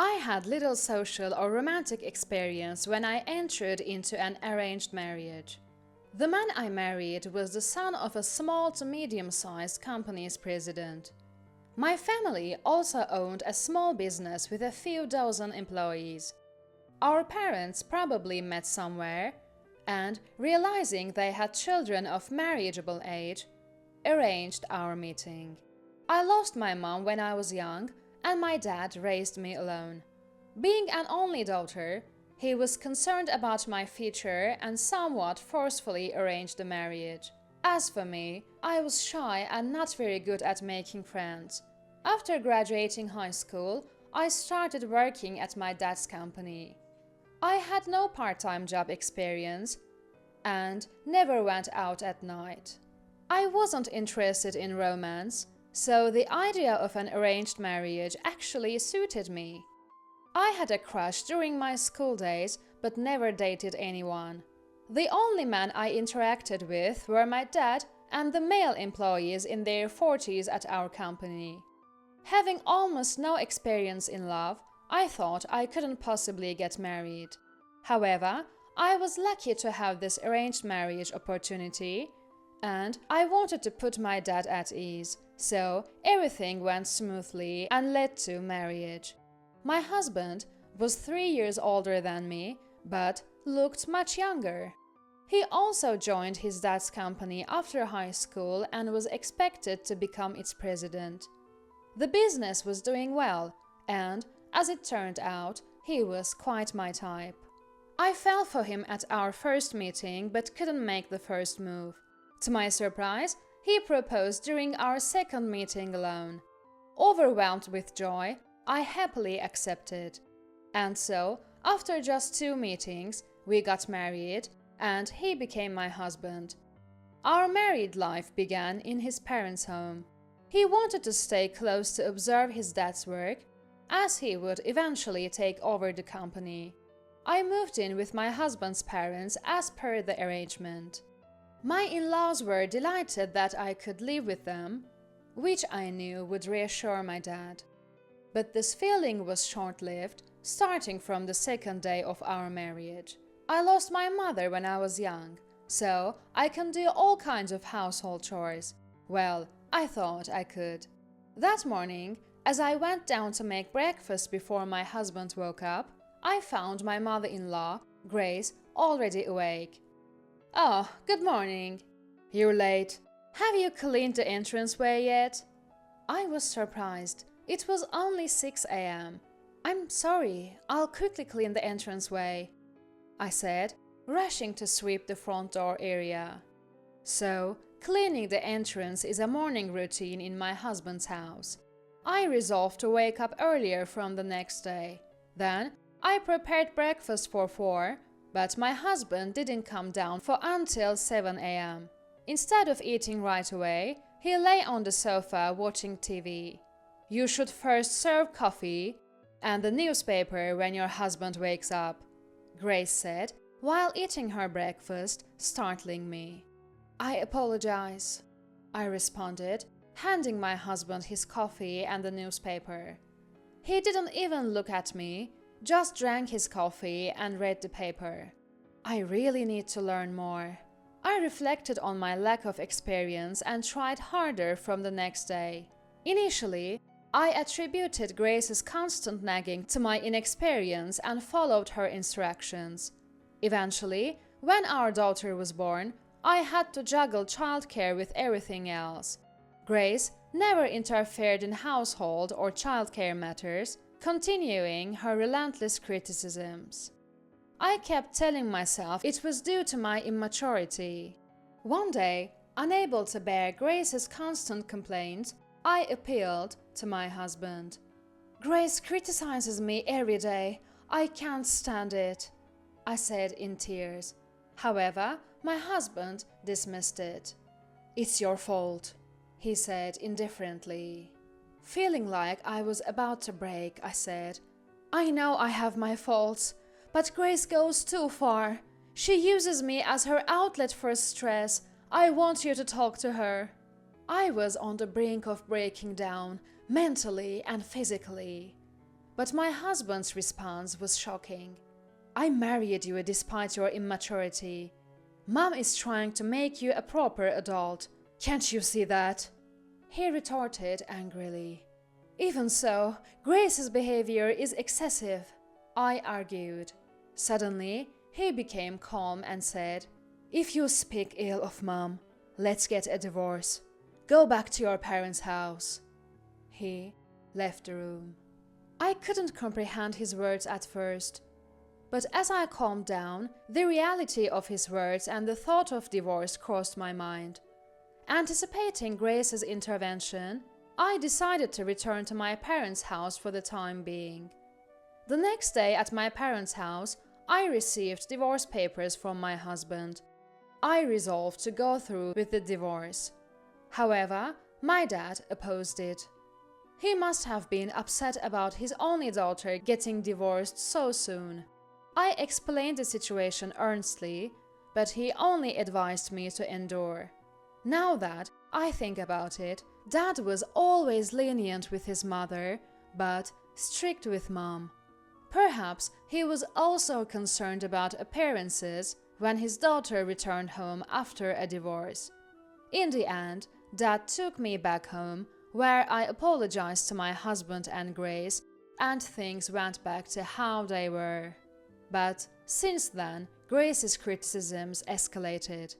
I had little social or romantic experience when I entered into an arranged marriage. The man I married was the son of a small to medium-sized company's president. My family also owned a small business with a few dozen employees. Our parents probably met somewhere and, realizing they had children of marriageable age, arranged our meeting. I lost my mom when I was young, and my dad raised me alone. Being an only daughter, he was concerned about my future and somewhat forcefully arranged the marriage. As for me, I was shy and not very good at making friends. After graduating high school, I started working at my dad's company. I had no part-time job experience and never went out at night. I wasn't interested in romance, so the idea of an arranged marriage actually suited me. I had a crush during my school days, but never dated anyone. The only men I interacted with were my dad and the male employees in their 40s at our company. Having almost no experience in love, I thought I couldn't possibly get married. However, I was lucky to have this arranged marriage opportunity, and I wanted to put my dad at ease, so everything went smoothly and led to marriage. My husband was 3 years older than me, but looked much younger. He also joined his dad's company after high school and was expected to become its president. The business was doing well, and, as it turned out, he was quite my type. I fell for him at our first meeting but couldn't make the first move. To my surprise, he proposed during our second meeting alone. Overwhelmed with joy, I happily accepted. And so, after just 2 meetings, we got married, and he became my husband. Our married life began in his parents' home. He wanted to stay close to observe his dad's work, as he would eventually take over the company. I moved in with my husband's parents as per the arrangement. My in-laws were delighted that I could live with them, which I knew would reassure my dad. But this feeling was short-lived, starting from the second day of our marriage. I lost my mother when I was young, so I can do all kinds of household chores. Well, I thought I could. That morning, as I went down to make breakfast before my husband woke up, I found my mother-in-law, Grace, already awake. "Oh, good morning. You're late. Have you cleaned the entranceway yet?" I was surprised. It was only 6 a.m. "I'm sorry, I'll quickly clean the entranceway," I said, rushing to sweep the front door area. So, cleaning the entrance is a morning routine in my husband's house. I resolved to wake up earlier from the next day. Then, I prepared breakfast for 4, but my husband didn't come down for until 7 a.m. Instead of eating right away, he lay on the sofa watching TV. "You should first serve coffee and the newspaper when your husband wakes up," Grace said while eating her breakfast, startling me. "I apologize," I responded, handing my husband his coffee and the newspaper. He didn't even look at me, just drank his coffee and read the paper. I really need to learn more. I reflected on my lack of experience and tried harder from the next day. Initially, I attributed Grace's constant nagging to my inexperience and followed her instructions. Eventually, when our daughter was born, I had to juggle childcare with everything else. Grace never interfered in household or childcare matters, continuing her relentless criticisms. I kept telling myself it was due to my immaturity. One day, unable to bear Grace's constant complaints, I appealed to my husband. "Grace criticizes me every day. I can't stand it," I said in tears. However, my husband dismissed it. "It's your fault," he said indifferently. Feeling like I was about to break, I said, "I know I have my faults, but Grace goes too far. She uses me as her outlet for stress. I want you to talk to her." I was on the brink of breaking down, mentally and physically. But my husband's response was shocking. "I married you despite your immaturity. Mom is trying to make you a proper adult. Can't you see that?" he retorted angrily. "Even so, Grace's behavior is excessive," I argued. Suddenly, he became calm and said, "If you speak ill of Mom, let's get a divorce. Go back to your parents' house." He left the room. I couldn't comprehend his words at first, but as I calmed down, the reality of his words and the thought of divorce crossed my mind. Anticipating Grace's intervention, I decided to return to my parents' house for the time being. The next day at my parents' house, I received divorce papers from my husband. I resolved to go through with the divorce. However, my dad opposed it. He must have been upset about his only daughter getting divorced so soon. I explained the situation earnestly, but he only advised me to endure. Now that I think about it, Dad was always lenient with his mother, but strict with Mom. Perhaps he was also concerned about appearances when his daughter returned home after a divorce. In the end, Dad took me back home, where I apologized to my husband and Grace, and things went back to how they were. But since then, Grace's criticisms escalated.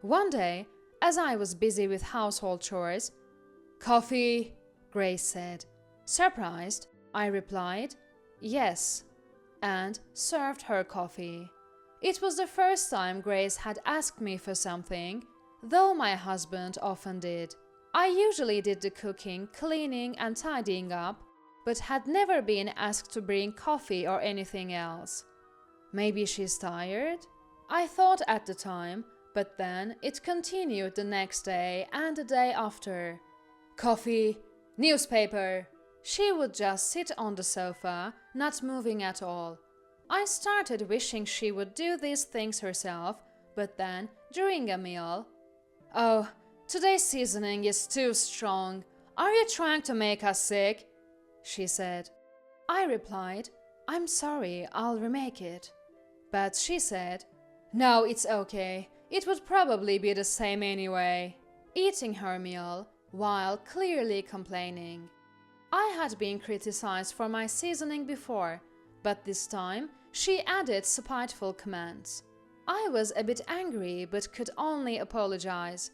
One day, as I was busy with household chores, "Coffee," Grace said. Surprised, I replied, "Yes," and served her coffee. It was the first time Grace had asked me for something, though my husband often did. I usually did the cooking, cleaning, and tidying up, but had never been asked to bring coffee or anything else. Maybe she's tired? I thought at the time, but then it continued the next day and the day after. "Coffee, newspaper." She would just sit on the sofa, not moving at all. I started wishing she would do these things herself, but then, during a meal, "Oh, today's seasoning is too strong. Are you trying to make us sick?" she said. I replied, "I'm sorry, I'll remake it." But she said, "No, it's okay. It would probably be the same anyway," eating her meal while clearly complaining. I had been criticized for my seasoning before, but this time she added spiteful comments. I was a bit angry but could only apologize.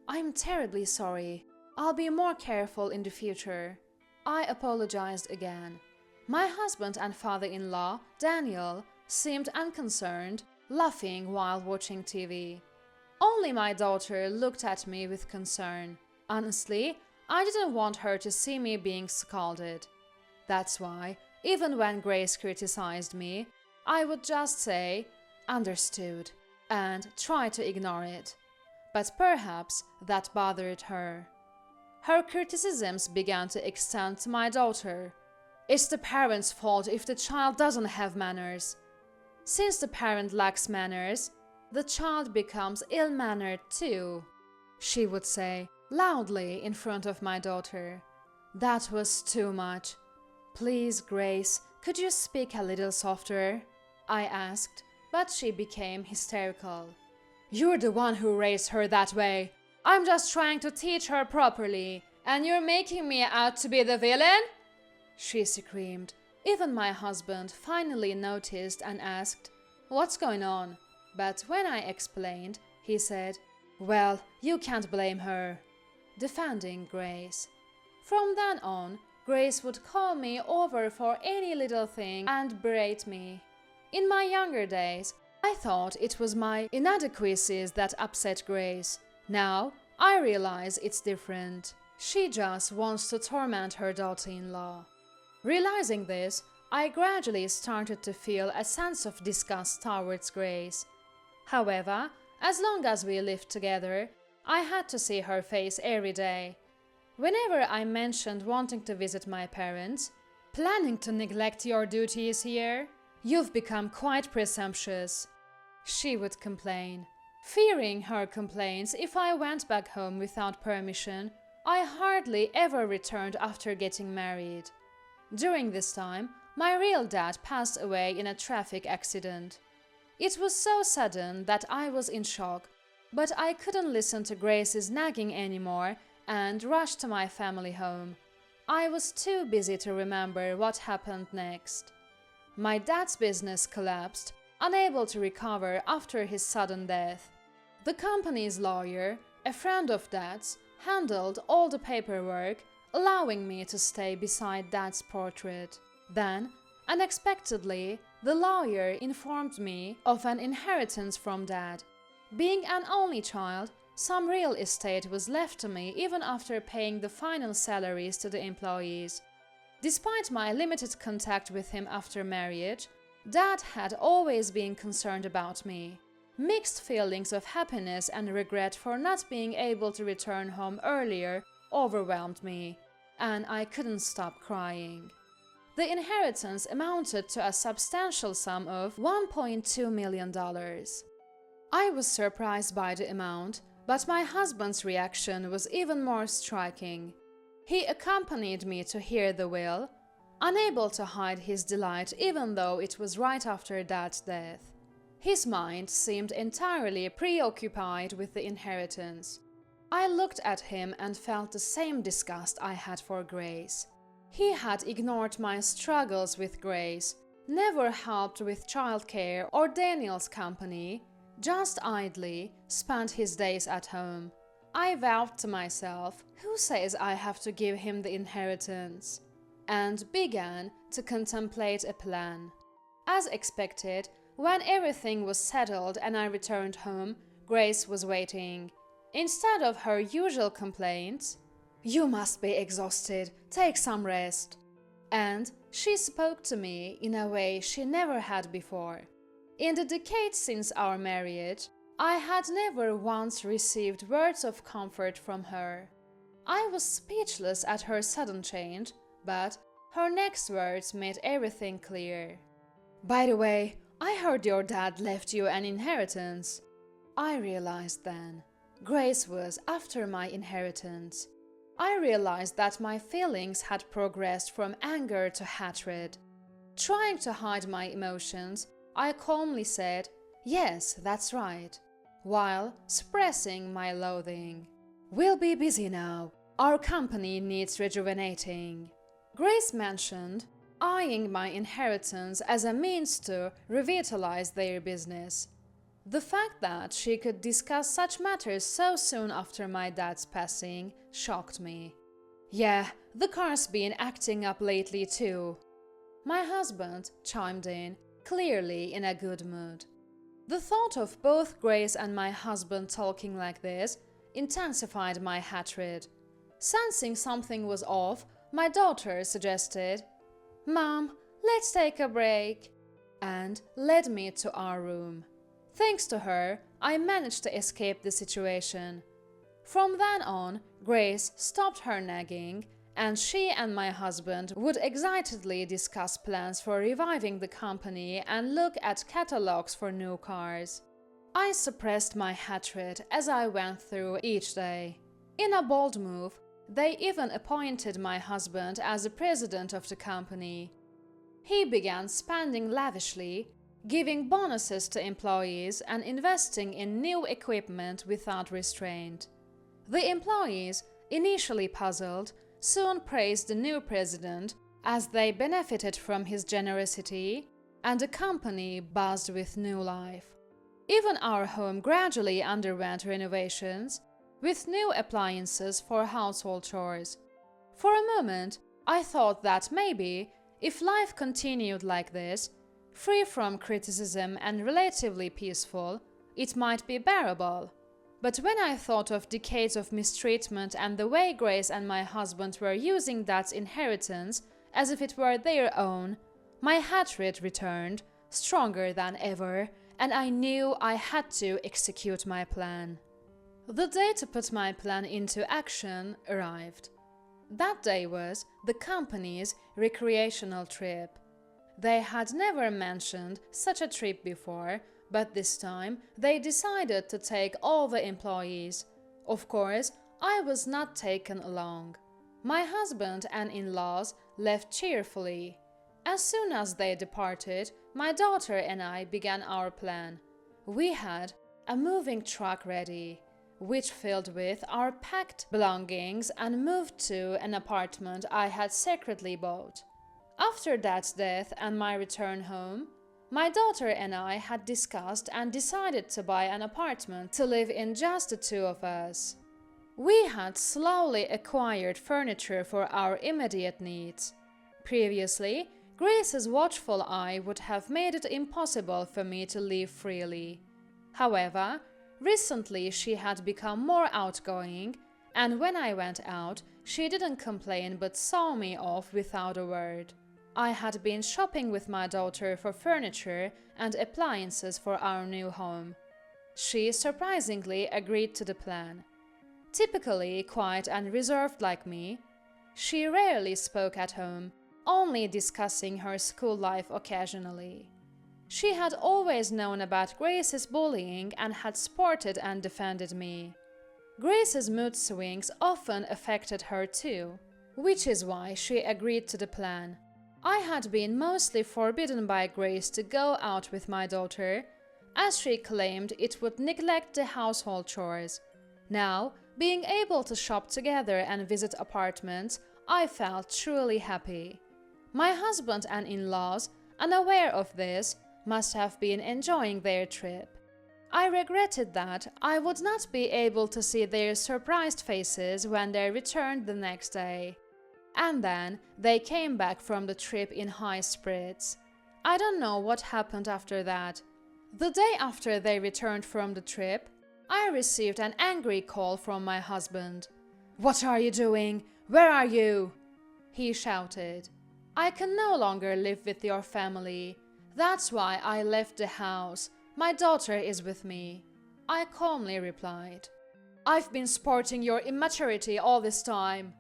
"I'm terribly sorry. I'll be more careful in the future." I apologized again. My husband and father-in-law, Daniel, seemed unconcerned, laughing while watching TV. Only my daughter looked at me with concern. Honestly, I didn't want her to see me being scolded. That's why, even when Grace criticized me, I would just say, "Understood," and try to ignore it. But perhaps that bothered her. Her criticisms began to extend to my daughter. "It's the parent's fault if the child doesn't have manners. Since the parent lacks manners, the child becomes ill-mannered too," she would say loudly in front of my daughter. That was too much. "Please, Grace, could you speak a little softer?" I asked, but she became hysterical. "You're the one who raised her that way. I'm just trying to teach her properly, and you're making me out to be the villain?" she screamed. Even my husband finally noticed and asked, "What's going on?" But when I explained, he said, "Well, you can't blame her," defending Grace. From then on, Grace would call me over for any little thing and berate me. In my younger days, I thought it was my inadequacies that upset Grace. Now, I realize it's different. She just wants to torment her daughter-in-law. Realizing this, I gradually started to feel a sense of disgust towards Grace. However, as long as we lived together, I had to see her face every day. Whenever I mentioned wanting to visit my parents, "Planning to neglect your duties here? You've become quite presumptuous," she would complain. Fearing her complaints if I went back home without permission, I hardly ever returned after getting married. During this time, my real dad passed away in a traffic accident. It was so sudden that I was in shock, but I couldn't listen to Grace's nagging anymore and rushed to my family home. I was too busy to remember what happened next. My dad's business collapsed, unable to recover after his sudden death. The company's lawyer, a friend of Dad's, handled all the paperwork, allowing me to stay beside Dad's portrait. Then, unexpectedly, the lawyer informed me of an inheritance from Dad. Being an only child, some real estate was left to me even after paying the final salaries to the employees. Despite my limited contact with him after marriage, Dad had always been concerned about me. Mixed feelings of happiness and regret for not being able to return home earlier overwhelmed me, and I couldn't stop crying. The inheritance amounted to a substantial sum of $1.2 million. I was surprised by the amount, but my husband's reaction was even more striking. He accompanied me to hear the will, unable to hide his delight even though it was right after Dad's death. His mind seemed entirely preoccupied with the inheritance. I looked at him and felt the same disgust I had for Grace. He had ignored my struggles with Grace, never helped with childcare or Daniel's company, just idly spent his days at home. I vowed to myself, who says I have to give him the inheritance? And began to contemplate a plan. As expected, when everything was settled and I returned home, Grace was waiting. Instead of her usual complaints, "You must be exhausted, take some rest," and she spoke to me in a way she never had before. In the decades since our marriage, I had never once received words of comfort from her. I was speechless at her sudden change, but her next words made everything clear. "By the way, I heard your dad left you an inheritance." I realized then. Grace was after my inheritance. I realized that my feelings had progressed from anger to hatred. Trying to hide my emotions, I calmly said, "Yes, that's right," while suppressing my loathing. "We'll be busy now. Our company needs rejuvenating." Grace mentioned eyeing my inheritance as a means to revitalize their business. The fact that she could discuss such matters so soon after my dad's passing shocked me. "Yeah, the car's been acting up lately too." My husband chimed in, clearly in a good mood. The thought of both Grace and my husband talking like this intensified my hatred. Sensing something was off, my daughter suggested, "Mom, let's take a break," and led me to our room. Thanks to her, I managed to escape the situation. From then on, Grace stopped her nagging, and she and my husband would excitedly discuss plans for reviving the company and look at catalogs for new cars. I suppressed my hatred as I went through each day. In a bold move, they even appointed my husband as the president of the company. He began spending lavishly, giving bonuses to employees and investing in new equipment without restraint. The employees, initially puzzled, soon praised the new president as they benefited from his generosity, and the company buzzed with new life. Even our home gradually underwent renovations, with new appliances for household chores. For a moment, I thought that maybe, if life continued like this, free from criticism and relatively peaceful, it might be bearable. But when I thought of decades of mistreatment and the way Grace and my husband were using that inheritance as if it were their own, my hatred returned, stronger than ever, and I knew I had to execute my plan. The day to put my plan into action arrived. That day was the company's recreational trip. They had never mentioned such a trip before, but this time they decided to take all the employees. Of course, I was not taken along. My husband and in-laws left cheerfully. As soon as they departed, my daughter and I began our plan. We had a moving truck ready, which filled with our packed belongings and moved to an apartment I had secretly bought. After Dad's death and my return home, my daughter and I had discussed and decided to buy an apartment to live in just the two of us. We had slowly acquired furniture for our immediate needs. Previously, Grace's watchful eye would have made it impossible for me to live freely. However, recently she had become more outgoing, and when I went out, she didn't complain but saw me off without a word. I had been shopping with my daughter for furniture and appliances for our new home. She surprisingly agreed to the plan. Typically quiet and reserved like me, she rarely spoke at home, only discussing her school life occasionally. She had always known about Grace's bullying and had supported and defended me. Grace's mood swings often affected her too, which is why she agreed to the plan. I had been mostly forbidden by Grace to go out with my daughter, as she claimed it would neglect the household chores. Now, being able to shop together and visit apartments, I felt truly happy. My husband and in-laws, unaware of this, must have been enjoying their trip. I regretted that I would not be able to see their surprised faces when they returned the next day. And then they came back from the trip in high spirits. I don't know what happened after that. The day after they returned from the trip, I received an angry call from my husband. "What are you doing? Where are you?" he shouted. "I can no longer live with your family. That's why I left the house. My daughter is with me," I calmly replied. "I've been supporting your immaturity all this time."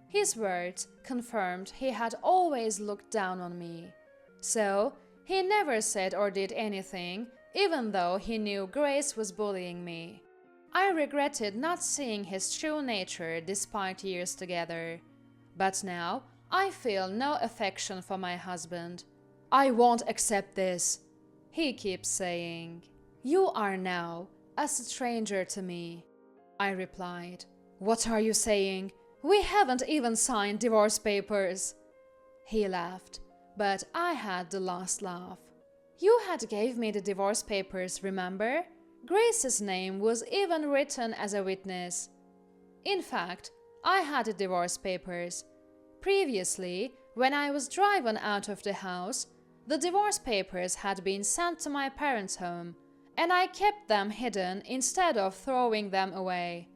His words confirmed he had always looked down on me. So, he never said or did anything, even though he knew Grace was bullying me. I regretted not seeing his true nature despite years together. But now, I feel no affection for my husband. "I won't accept this," he keeps saying. "You are now a stranger to me," I replied. "What are you saying? We haven't even signed divorce papers." He laughed, but I had the last laugh. "You had gave me the divorce papers, remember? Grace's name was even written as a witness." In fact, I had the divorce papers. Previously, when I was driven out of the house, the divorce papers had been sent to my parents' home, and I kept them hidden instead of throwing them away.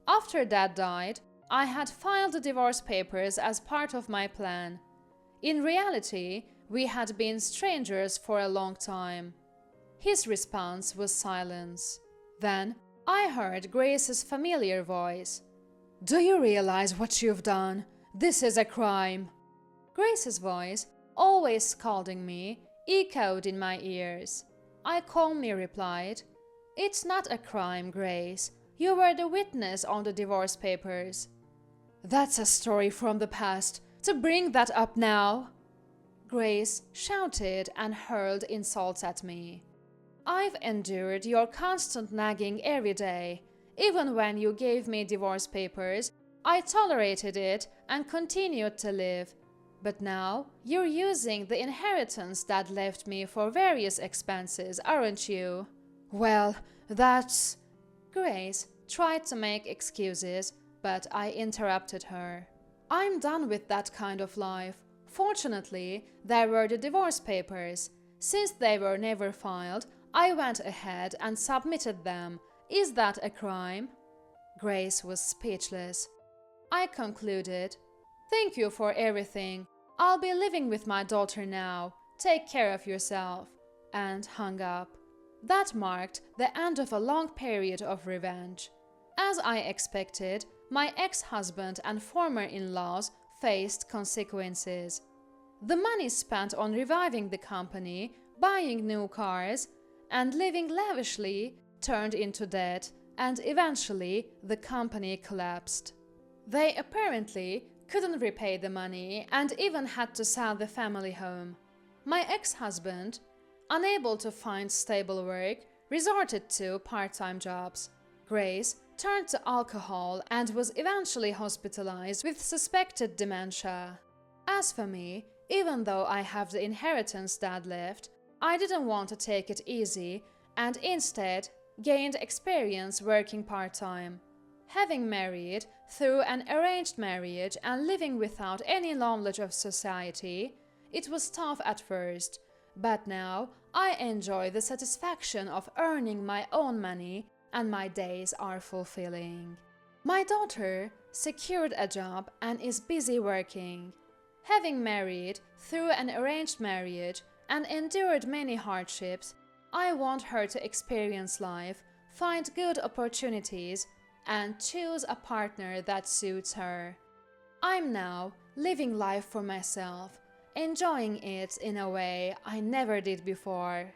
After Dad died, I had filed the divorce papers as part of my plan. In reality, we had been strangers for a long time. His response was silence. Then I heard Grace's familiar voice. "Do you realize what you've done? This is a crime." Grace's voice, always scolding me, echoed in my ears. I calmly replied, "It's not a crime, Grace. You were the witness on the divorce papers." "That's a story from the past. To bring that up now!" Grace shouted and hurled insults at me. "I've endured your constant nagging every day. Even when you gave me divorce papers, I tolerated it and continued to live. But now, you're using the inheritance Dad left me for various expenses, aren't you?" "Well, that's—" Grace tried to make excuses, but I interrupted her. "I'm done with that kind of life. Fortunately, there were the divorce papers. Since they were never filed, I went ahead and submitted them. Is that a crime?" Grace was speechless. I concluded, "Thank you for everything. I'll be living with my daughter now. Take care of yourself," and hung up. That marked the end of a long period of revenge. As I expected, my ex-husband and former in-laws faced consequences. The money spent on reviving the company, buying new cars, and living lavishly turned into debt, and eventually the company collapsed. They apparently couldn't repay the money, and even had to sell the family home. My ex-husband, unable to find stable work, resorted to part-time jobs. Grace turned to alcohol and was eventually hospitalized with suspected dementia. As for me, even though I have the inheritance Dad left, I didn't want to take it easy and instead gained experience working part-time. Having married through an arranged marriage and living without any knowledge of society, it was tough at first, but now I enjoy the satisfaction of earning my own money and my days are fulfilling. My daughter secured a job and is busy working. Having married through an arranged marriage and endured many hardships, I want her to experience life, find good opportunities, and choose a partner that suits her. I'm now living life for myself, enjoying it in a way I never did before.